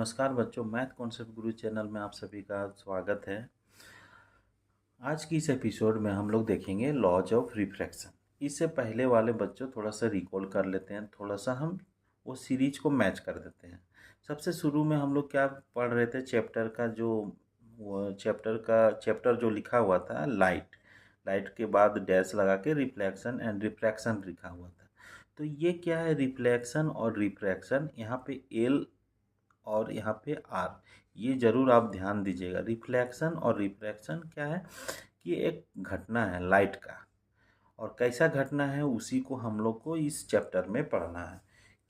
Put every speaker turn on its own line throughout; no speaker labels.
नमस्कार बच्चों, math concept गुरु channel में आप सभी का स्वागत है। आज की इस एपिसोड में हम लोग देखेंगे लॉज ऑफ रिफ्रैक्शन। इससे पहले वाले बच्चों थोड़ा सा रिकॉल कर लेते हैं, थोड़ा सा हम वो सीरीज को मैच कर देते हैं। सबसे शुरू में हम लोग क्या पढ़ रहे थे, चैप्टर जो लिखा हुआ था लाइट। लाइट के बाद डैश लगा के रिफ्लेक्शन एंड रिफ्रैक्शन लिखा हुआ था। तो ये क्या है, रिफ्लेक्शन और रिफ्रैक्शन। यहाँ पे एल और यहाँ पे आर, ये जरूर आप ध्यान दीजिएगा। रिफ्लेक्शन और रिफ्रैक्शन क्या है कि एक घटना है लाइट का, और कैसा घटना है उसी को हम लोग को इस चैप्टर में पढ़ना है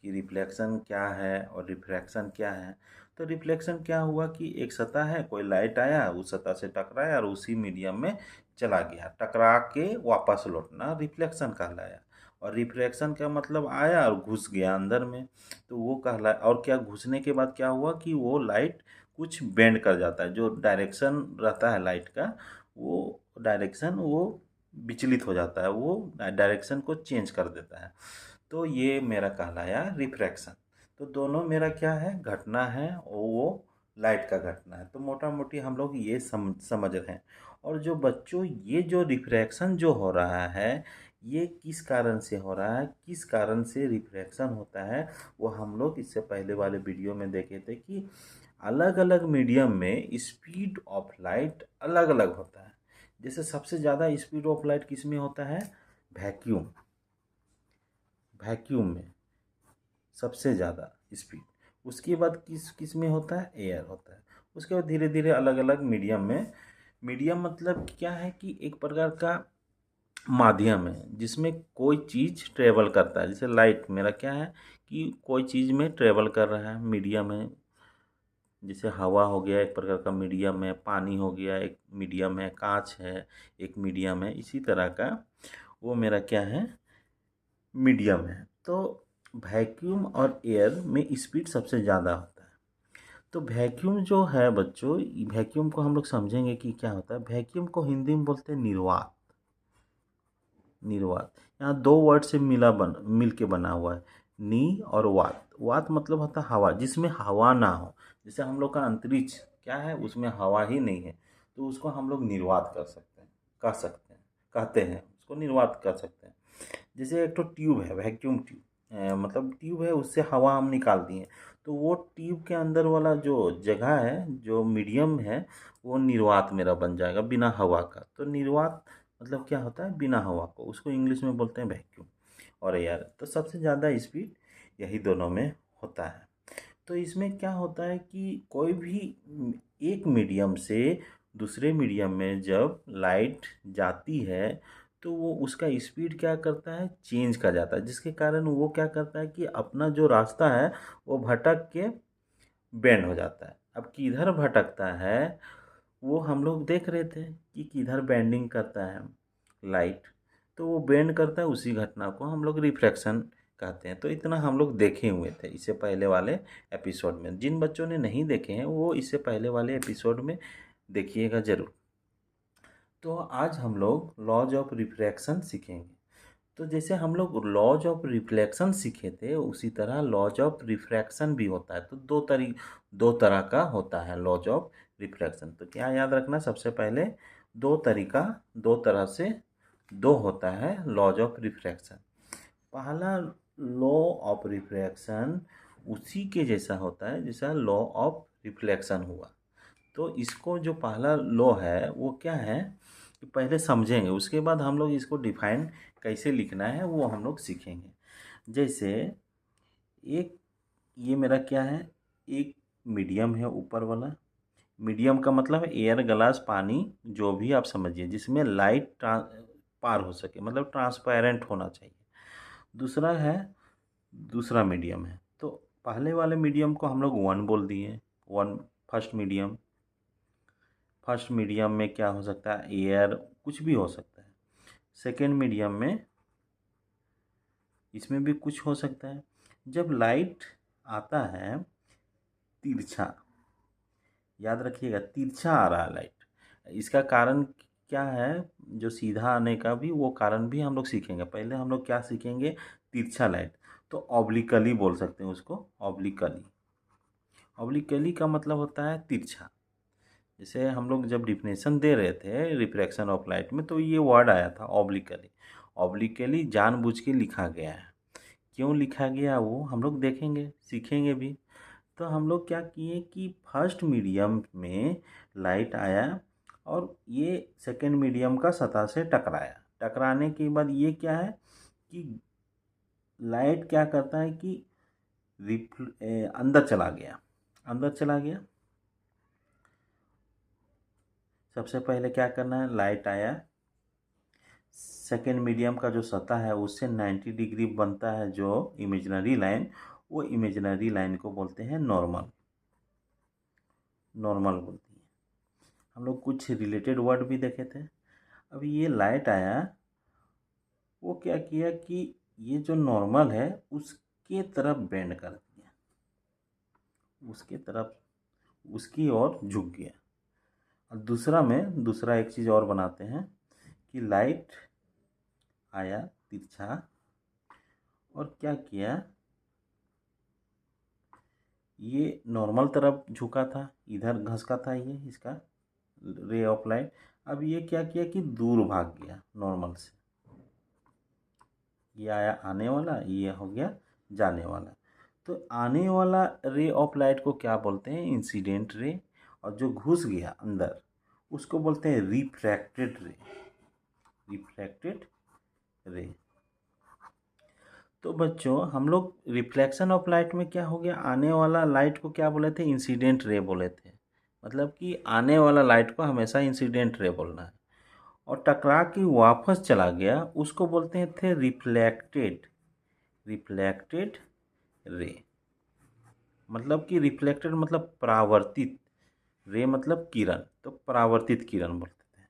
कि रिफ्लेक्शन क्या है और रिफ्रैक्शन क्या है। तो रिफ्लेक्शन क्या हुआ कि एक सतह है, कोई लाइट आया, उस सतह से टकराया और उसी मीडियम में चला गया, टकरा के वापस लौटना रिफ्लेक्शन कहलाया। और रिफ्रैक्शन का मतलब आया और घुस गया अंदर में, तो वो कहला। और क्या घुसने के बाद क्या हुआ कि वो लाइट कुछ बेंड कर जाता है, जो डायरेक्शन रहता है लाइट का, वो डायरेक्शन वो विचलित हो जाता है, वो डायरेक्शन को चेंज कर देता है। तो ये मेरा कहलाया रिफ्रैक्शन। तो दोनों मेरा क्या है, घटना है, और वो लाइट का घटना है। तो मोटा मोटी हम लोग ये समझ रहे हैं। और जो बच्चों ये जो रिफ्रैक्शन जो हो रहा है, ये किस कारण से हो रहा है, किस कारण से रिफ्रैक्शन होता है, वो हम लोग इससे पहले वाले वीडियो में देखे थे कि अलग अलग मीडियम में स्पीड ऑफ लाइट अलग अलग होता है। जैसे सबसे ज़्यादा स्पीड ऑफ लाइट किस में होता है, वैक्यूम। वैक्यूम में सबसे ज़्यादा स्पीड। उसके बाद किस किस में होता है, एयर होता है। उसके बाद धीरे धीरे अलग अलग मीडियम में। मीडियम मतलब क्या है कि एक प्रकार का माध्यम है जिसमें कोई चीज़ ट्रेवल करता है। जैसे लाइट मेरा क्या है कि कोई चीज़ में ट्रेवल कर रहा है, मीडियम है। जैसे हवा हो गया एक प्रकार का मीडियम है, पानी हो गया एक मीडियम है, कांच है एक मीडियम है। इसी तरह का वो मेरा क्या है, मीडियम है। तो वैक्यूम और एयर में स्पीड सबसे ज़्यादा होता है। तो वैक्यूम जो है बच्चों, वैक्यूम को हम लोग समझेंगे कि क्या होता है। वैक्यूम को हिंदी में बोलते हैं निर्वात। निर्वात यहाँ दो वर्ड से मिल के बना हुआ है, नी और वात। वात मतलब होता है हवा, जिसमें हवा ना हो। जैसे हम लोग का अंतरिक्ष क्या है, उसमें हवा ही नहीं है, तो उसको हम लोग निर्वात कर सकते हैं, कह सकते हैं, कहते हैं, उसको निर्वात कर सकते हैं। जैसे एक तो ट्यूब है, वैक्यूम ट्यूब, मतलब ट्यूब है, उससे हवा हम निकाल दिए, तो वो ट्यूब के अंदर वाला जो जगह है, जो मीडियम है, वो निर्वात मेरा बन जाएगा बिना हवा का। तो निर्वात मतलब क्या होता है, बिना हवा को, उसको इंग्लिश में बोलते हैं वैक्यूम और एयर। तो सबसे ज़्यादा स्पीड यही दोनों में होता है। तो इसमें क्या होता है कि कोई भी एक मीडियम से दूसरे मीडियम में जब लाइट जाती है, तो वो उसका स्पीड क्या करता है, चेंज कर जाता है, जिसके कारण वो क्या करता है कि अपना जो रास्ता है वो भटक के बेंड हो जाता है। अब किधर भटकता है वो हम लोग देख रहे थे कि किधर बेंडिंग करता है लाइट, तो वो बेंड करता है, उसी घटना को हम लोग रिफ्रैक्शन कहते हैं। तो इतना हम लोग देखे हुए थे इससे पहले वाले एपिसोड में। जिन बच्चों ने नहीं देखे हैं वो इससे पहले वाले एपिसोड में देखिएगा ज़रूर। तो आज हम लोग लॉज ऑफ रिफ्रैक्शन सीखेंगे। तो जैसे हम लोग लॉज ऑफ रिफ्लेक्शन सीखे थे, उसी तरह लॉज ऑफ रिफ्रैक्शन भी होता है। तो दो तरह का होता है लॉज ऑफ रिफ्रैक्शन। तो क्या याद रखना, सबसे पहले दो तरह से दो होता है लॉज ऑफ रिफ्रैक्शन। पहला लॉ ऑफ रिफ्रैक्शन उसी के जैसा होता है जैसा लॉ ऑफ रिफ्लेक्शन हुआ। तो इसको जो पहला लॉ है वो क्या है कि पहले समझेंगे, उसके बाद हम लोग इसको डिफाइन कैसे लिखना है वो हम लोग सीखेंगे। जैसे एक, ये मेरा क्या है, एक मीडियम है ऊपर वाला। मीडियम का मतलब एयर, ग्लास, पानी, जो भी आप समझिए, जिसमें लाइट पार हो सके, मतलब ट्रांसपेरेंट होना चाहिए। दूसरा है, दूसरा मीडियम है। तो पहले वाले मीडियम को हम लोग वन बोल दिए, one first medium. First medium में क्या हो सकता है, एयर, कुछ भी हो सकता है। सेकेंड मीडियम में इसमें भी कुछ हो सकता है। जब लाइट आता है तिरछा, याद रखिएगा तिरछा आ रहा है लाइट, इसका कारण क्या है, जो सीधा आने का भी वो कारण भी हम लोग सीखेंगे। पहले हम लोग क्या सीखेंगे, तिरछा लाइट। तो ऑब्लिकली बोल सकते हैं उसको, ऑब्लिकली। ऑब्लिकली का मतलब होता है तिरछा। जैसे हम लोग जब डिफिनेशन दे रहे थे रिफ्रैक्शन ऑफ लाइट में, तो ये वर्ड आया था ऑब्लिकली। ऑब्लिकली जानबूझ के लिखा गया है। क्यों लिखा गया वो हम लोग देखेंगे, सीखेंगे भी। तो हम लोग क्या किए कि फर्स्ट मीडियम में लाइट आया और ये सेकेंड मीडियम का सतह से टकराया। टकराने के बाद ये क्या है कि लाइट क्या करता है कि अंदर चला गया। अंदर चला गया। सबसे पहले क्या करना है, लाइट आया, सेकेंड मीडियम का जो सतह है उससे 90 डिग्री बनता है जो इमेजिनरी लाइन, वो इमेजिनरी लाइन को बोलते हैं नॉर्मल। नॉर्मल बोलती है। हम लोग कुछ रिलेटेड वर्ड भी देखे थे। अब ये लाइट आया, वो क्या किया कि ये जो नॉर्मल है उसके तरफ बेंड कर दिया, उसके तरफ, उसकी ओर झुक गया। और दूसरा एक चीज़ और बनाते हैं कि लाइट आया तिरछा और क्या किया, ये नॉर्मल तरफ झुका था, इधर घसका था ये इसका रे ऑफ लाइट। अब ये क्या किया कि दूर भाग गया नॉर्मल से। ये आया आने वाला, ये हो गया जाने वाला। तो आने वाला रे ऑफ लाइट को क्या बोलते हैं, इंसिडेंट रे। और जो घुस गया अंदर उसको बोलते हैं रिफ्रैक्टेड रे। रिफ्रैक्टेड रे। तो बच्चों हम लोग रिफ्लेक्शन ऑफ लाइट में क्या हो गया, आने वाला लाइट को क्या बोले थे, इंसिडेंट रे बोले थे। मतलब कि आने वाला लाइट को हमेशा इंसिडेंट रे बोलना है। और टकरा के वापस चला गया उसको बोलते हैं थे रिफ्लेक्टेड। Reflected ray. मतलब कि रिफ्लेक्टेड मतलब परावर्तित, रे मतलब किरण, तो परावर्तित किरण बोलते थे।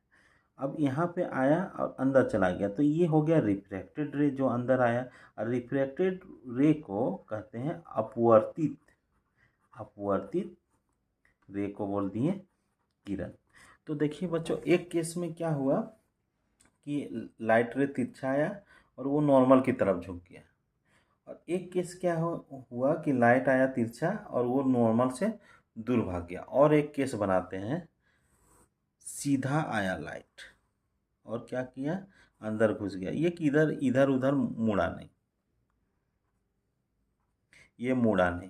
अब यहाँ पे आया और अंदर चला गया, तो ये हो गया रिफ्रैक्टेड रे जो अंदर आया। और रिफ्रैक्टेड रे को कहते हैं अपवर्तित। अपवर्तित रे को बोल दिए किरण। तो देखिए बच्चों, एक केस में क्या हुआ कि लाइट रे तिरछा आया और वो नॉर्मल की तरफ झुक गया। और एक केस क्या हुआ कि लाइट आया तिरछा और वो नॉर्मल से दूर भाग गया। और एक केस बनाते हैं, सीधा आया लाइट और क्या किया, अंदर घुस गया। ये किधर इधर उधर मुड़ा नहीं, ये मुड़ा नहीं।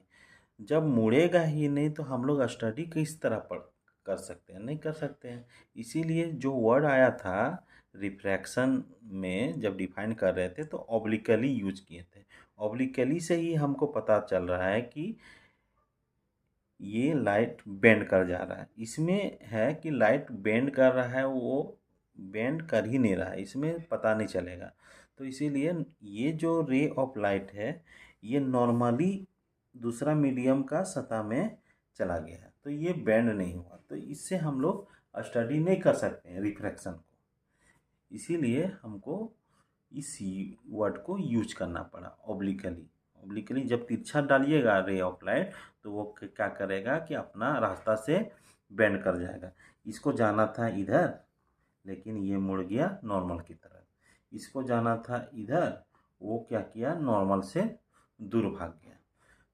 जब मुड़ेगा ही नहीं तो हम लोग स्टडी किस तरह पढ़ कर सकते हैं, नहीं कर सकते हैं। इसीलिए जो वर्ड आया था रिफ्रैक्शन में जब डिफाइन कर रहे थे तो ऑब्लिकली यूज किए थे। ऑब्लिकली से ही हमको पता चल रहा है कि ये लाइट बेंड कर जा रहा है। इसमें है कि लाइट बेंड कर रहा है, वो बेंड कर ही नहीं रहा है, इसमें पता नहीं चलेगा। तो इसीलिए ये जो रे ऑफ लाइट है ये नॉर्मली दूसरा मीडियम का सतह में चला गया है, तो ये बेंड नहीं हुआ। तो इससे हम लोग स्टडी नहीं कर सकते हैं रिफ्रैक्शन को। इसीलिए हमको इस वर्ड को यूज करना पड़ा, ऑब्लिकली। ऑब्लिकली जब तिरछा डालिएगा रे ऑफ लाइट तो वो क्या करेगा कि अपना रास्ता से बेंड कर जाएगा। इसको जाना था इधर लेकिन ये मुड़ गया नॉर्मल की तरफ। इसको जाना था इधर, वो क्या किया, नॉर्मल से दूर भाग गया।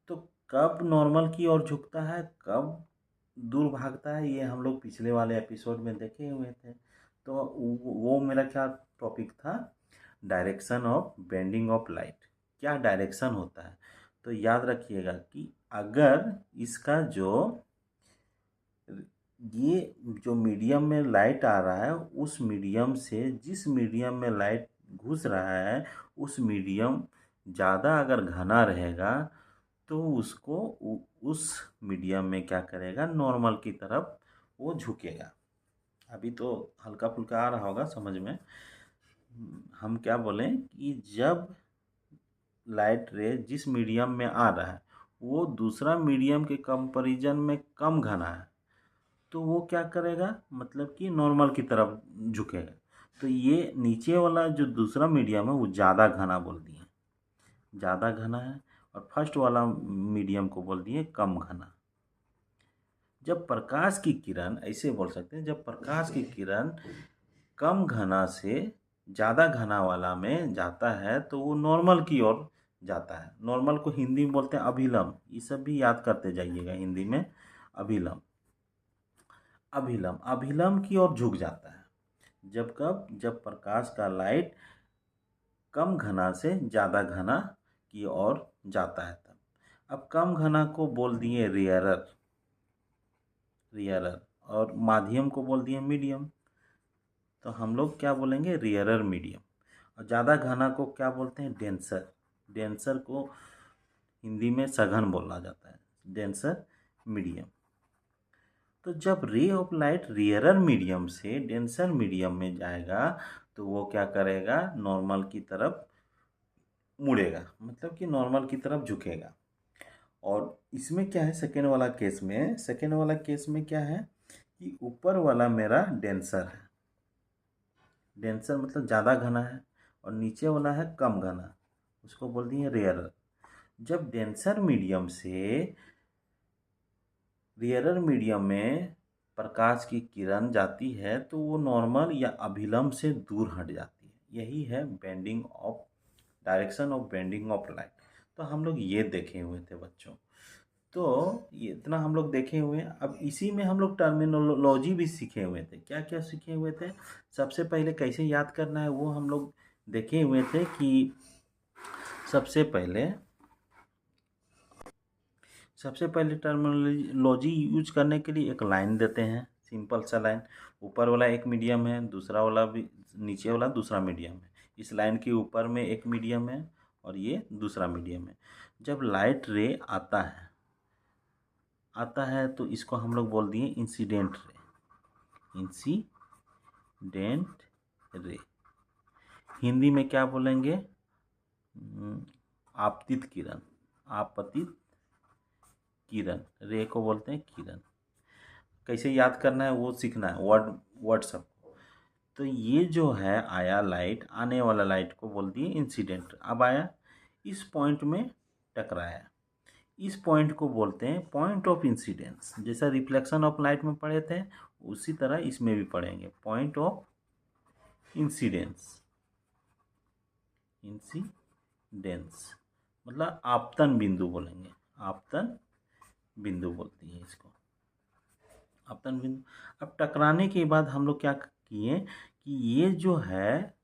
तो कब नॉर्मल की ओर झुकता है, कब दूर भागता है, ये हम लोग पिछले वाले एपिसोड में देखे हुए थे। तो वो मेरा क्या टॉपिक था, direction of bending of light. क्या डायरेक्शन होता है, तो याद रखिएगा कि अगर इसका ये जो मीडियम में लाइट आ रहा है उस मीडियम से जिस मीडियम में लाइट घुस रहा है उस मीडियम ज़्यादा अगर घना रहेगा तो उसको उस मीडियम में क्या करेगा, नॉर्मल की तरफ वो झुकेगा। अभी तो हल्का फुल्का आ रहा होगा समझ में। हम क्या बोलें कि जब लाइट रे जिस मीडियम में आ रहा है वो दूसरा मीडियम के कंपैरिजन में कम घना है तो वो क्या करेगा, मतलब कि नॉर्मल की तरफ झुकेगा। तो ये नीचे वाला जो दूसरा मीडियम है वो ज़्यादा घना बोल दिए, ज़्यादा घना है। और फर्स्ट वाला मीडियम को बोल दिए कम घना। जब प्रकाश की किरण, ऐसे बोल सकते हैं, जब प्रकाश की किरण कम घना से ज़्यादा घना वाला में जाता है तो वो नॉर्मल की ओर जाता है। नॉर्मल को हिंदी में बोलते हैं अभिलंब, ये सब भी याद करते जाइएगा हिंदी में। अभिलंब, अभिलंब अभिलंब की ओर झुक जाता है। जब कब? जब प्रकाश का लाइट कम घना से ज़्यादा घना की ओर जाता है तब। अब कम घना को बोल दिए रेयरर, रेयरर, और माध्यम को बोल दिए मीडियम। तो हम लोग क्या बोलेंगे? Rarer medium. और ज़्यादा घना को क्या बोलते हैं? डेंसर। डेंसर को हिंदी में सघन बोला जाता है, डेंसर मीडियम। तो जब ray of light rarer medium से डेंसर मीडियम में जाएगा तो वो क्या करेगा? नॉर्मल की तरफ मुड़ेगा, मतलब कि नॉर्मल की तरफ झुकेगा। और इसमें क्या है? सेकेंड वाला केस में, सेकेंड वाला केस में क्या है कि ऊपर वाला मेरा डेंसर है, डेंसर मतलब ज़्यादा घना है, और नीचे वाला है कम घना, उसको बोल दिए रेयरर। जब डेंसर मीडियम से रेयरर मीडियम में प्रकाश की किरण जाती है तो वो नॉर्मल या अभिलंब से दूर हट जाती है। यही है bending of, direction of bending of light. तो हम लोग ये देखे हुए थे बच्चों। तो ये इतना हम लोग देखे हुए हैं। अब इसी में हम लोग टर्मिनोलॉजी भी सीखे हुए थे। क्या क्या सीखे हुए थे? सबसे पहले कैसे याद करना है वो हम लोग देखे हुए थे कि सबसे पहले टर्मिनोलॉजी यूज करने के लिए एक लाइन देते हैं, सिंपल सा लाइन। ऊपर वाला एक मीडियम है, दूसरा वाला भी, नीचे वाला दूसरा मीडियम है। इस लाइन के ऊपर में एक मीडियम है और ये दूसरा मीडियम है। जब लाइट रे आता है तो इसको हम लोग बोल दिए incident ray, incident ray. Hindi में क्या बोलेंगे? आपतित किरण, आपतित किरण। रे को बोलते हैं किरण। कैसे याद करना है वो सीखना है, वर्ड सब। तो ये जो है आया लाइट, आने वाला लाइट को बोल दिए इंसिडेंट। अब आया, इस पॉइंट में टकराया, इस पॉइंट को बोलते हैं पॉइंट ऑफ इंसिडेंस। जैसा रिफ्लेक्शन ऑफ लाइट में पढ़े थे उसी तरह इसमें भी पढ़ेंगे, पॉइंट ऑफ इंसिडेंस। इंसिडेंस मतलब आपतन बिंदु बोलेंगे, आपतन बिंदु बोलती है इसको, आपतन बिंदु। अब टकराने के बाद हम लोग क्या किए कि ये जो है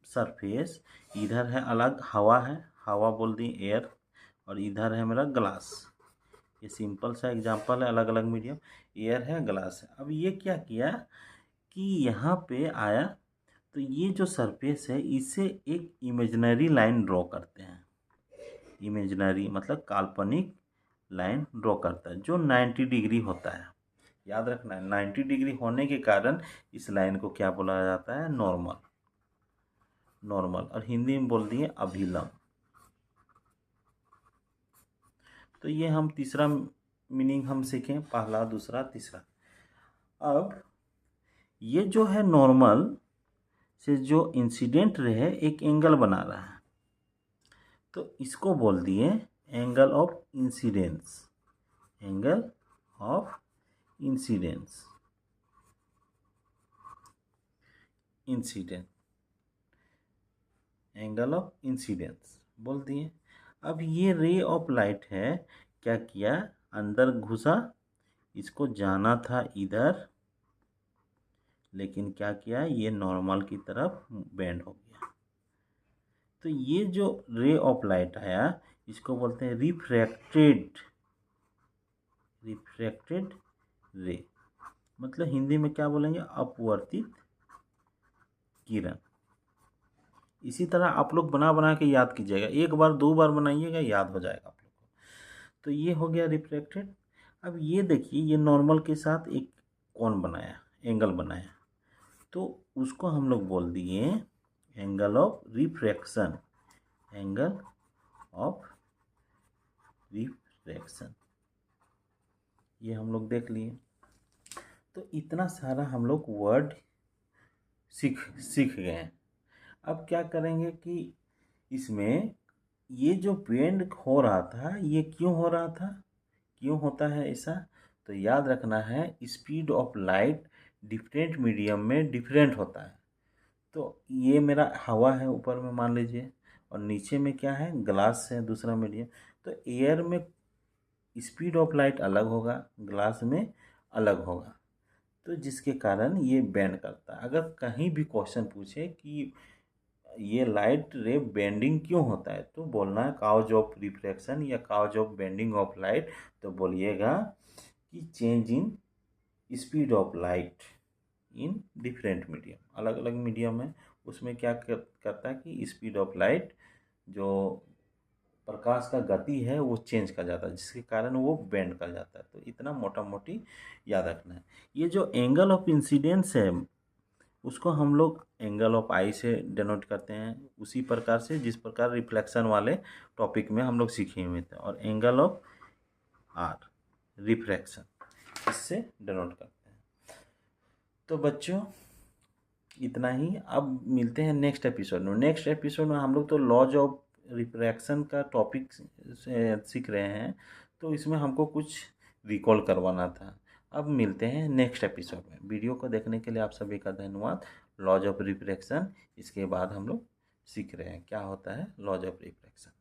सरफेस, इधर है अलग हवा है, हवा बोल दी एयर, और इधर है मेरा ग्लास। ये सिंपल सा एग्जांपल है, अलग अलग मीडियम, एयर है ग्लास है। अब ये क्या किया कि यहाँ पे आया तो ये जो सरफेस है इसे एक इमेजिनरी लाइन ड्रॉ करते हैं। इमेजिनरी मतलब काल्पनिक लाइन ड्रॉ करता है जो 90 डिग्री होता है। याद रखना है 90 डिग्री होने के कारण इस लाइन को क्या बोला जाता है? नॉर्मल। नॉर्मल, और हिंदी में बोल दिए अभिलंब। तो ये हम तीसरा मीनिंग हम सीखें, पहला, दूसरा, तीसरा। अब ये जो है नॉर्मल से जो इंसिडेंट रे है एक एंगल बना रहा है तो इसको बोल दिए angle of incidence, angle of incidence, incident, angle of incidence बोल दिए। अब ये रे ऑफ लाइट है, क्या किया? अंदर घुसा, इसको जाना था इधर, लेकिन क्या किया? ये नॉर्मल की तरफ बेंड हो गया। तो ये जो रे ऑफ लाइट आया इसको बोलते हैं रिफ्रैक्टेड, रिफ्रैक्टेड रे। मतलब हिंदी में क्या बोलेंगे? अपवर्तित किरण। इसी तरह आप लोग बना बना के याद कीजिएगा, एक बार दो बार बनाइएगा, याद हो जाएगा आप लोग को। तो ये हो गया रिफ्रैक्टेड। अब ये देखिए, ये नॉर्मल के साथ एक कोण बनाया, एंगल बनाया, तो उसको हम लोग बोल दिए angle of refraction, angle of refraction. ये हम लोग देख लिए। तो इतना सारा हम लोग वर्ड सीख गए हैं। अब क्या करेंगे कि इसमें ये जो बेंड हो रहा था ये क्यों हो रहा था, क्यों होता है ऐसा? तो याद रखना है speed of light different medium में डिफरेंट होता है। तो ये मेरा हवा है ऊपर में मान लीजिए, और नीचे में क्या है, ग्लास है दूसरा मीडियम। तो एयर में स्पीड ऑफ लाइट अलग होगा, ग्लास में अलग होगा, तो जिसके कारण ये बेंड करता है। अगर कहीं भी क्वेश्चन पूछे कि ये लाइट रे बेंडिंग क्यों होता है, तो बोलना है काउज ऑफ रिफ्रैक्शन या cause of bending of light. तो बोलिएगा कि change in speed of light in different medium, अलग अलग मीडियम है उसमें क्या करता है कि स्पीड ऑफ लाइट, जो प्रकाश का गति है वो चेंज कर जाता है, जिसके कारण वो बेंड कर जाता है। तो इतना मोटा मोटी याद रखना है। ये जो एंगल ऑफ इंसिडेंस है उसको हम लोग एंगल ऑफ आई से डिनोट करते हैं, उसी प्रकार से जिस प्रकार रिफ्लेक्शन वाले टॉपिक में हम लोग सीखे हुए थे। और एंगल ऑफ आर रिफ्रैक्शन, इससे डिनोट करते हैं। तो बच्चों इतना ही। अब मिलते हैं नेक्स्ट एपिसोड में। नेक्स्ट एपिसोड में हम लोग तो लॉज ऑफ रिफ्रैक्शन का टॉपिक सीख रहे हैं, तो इसमें हमको कुछ रिकॉल करवाना था। अब मिलते हैं नेक्स्ट एपिसोड में। वीडियो को देखने के लिए आप सभी का धन्यवाद। लॉज ऑफ रिफ्रैक्शन, इसके बाद हम लोग सीख रहे हैं क्या होता है लॉज ऑफ रिफ्रैक्शन।